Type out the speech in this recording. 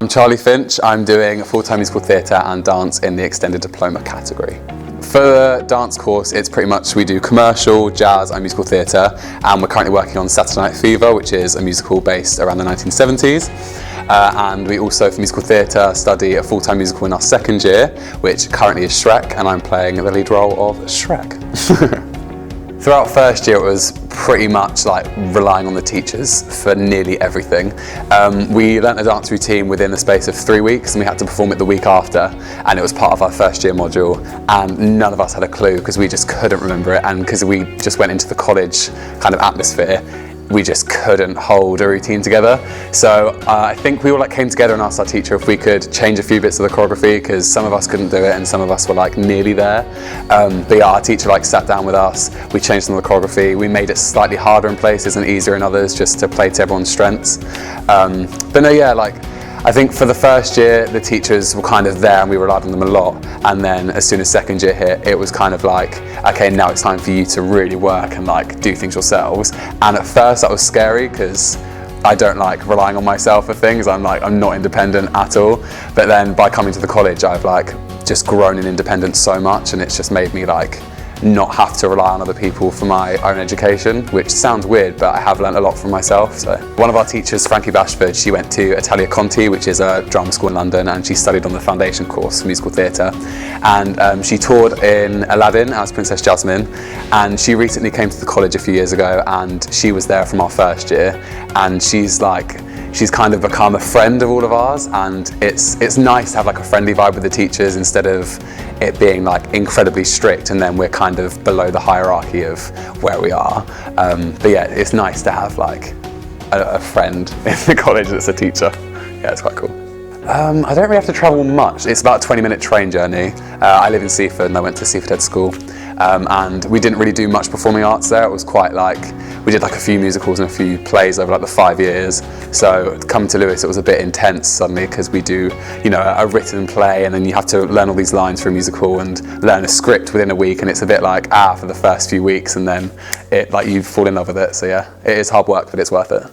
I'm Charli Finch. I'm doing a full-time musical theatre and dance in the extended diploma category. For the dance course, it's pretty much we do commercial, jazz and musical theatre, and we're currently working on Saturday Night Fever, which is a musical based around the 1970s. And we also, for musical theatre, study a full-time musical in our second year, which currently is Shrek, and I'm playing the lead role of Shrek. Throughout first year, it was pretty much like relying on the teachers for nearly everything. We learnt a dance routine within the space of 3 weeks, and we had to perform it the week after, and it was part of our first year module, and none of us had a clue because we just couldn't remember it, and because we just went into the college kind of atmosphere, we just couldn't hold a routine together. So I think we all came together and asked our teacher if we could change a few bits of the choreography, because some of us couldn't do it and some of us were nearly there. But yeah, our teacher sat down with us, we changed some of the choreography, we made it slightly harder in places and easier in others just to play to everyone's strengths. But no, yeah, I think for the first year, the teachers were kind of there and we relied on them a lot. And then as soon as second year hit, it was kind of okay, now it's time for you to really work and do things yourselves. And at first that was scary because I don't like relying on myself for things. I'm not independent at all. But then by coming to the college, I've just grown in independence so much, and it's just made me not have to rely on other people for my own education, which sounds weird, but I have learnt a lot from myself. So one of our teachers, Frankie Bashford, she went to Italia Conti, which is a drama school in London, and she studied on the foundation course for musical theatre. And she toured in Aladdin as Princess Jasmine, and she recently came to the college a few years ago, and she was there from our first year, and she's kind of become a friend of all of ours, and it's nice to have a friendly vibe with the teachers instead of it being incredibly strict and then we're kind of below the hierarchy of where we are. But yeah, it's nice to have a friend in the college that's a teacher. Yeah, it's quite cool. I don't really have to travel much. It's about a 20-minute train journey. I live in Seaford and I went to Seaford Head School. And we didn't really do much performing arts there. It was quite we did a few musicals and a few plays over the 5 years. So coming to Lewes, it was a bit intense suddenly because we do, a written play, and then you have to learn all these lines for a musical and learn a script within a week, and it's a bit for the first few weeks, and then you fall in love with it. So yeah, it is hard work, but it's worth it.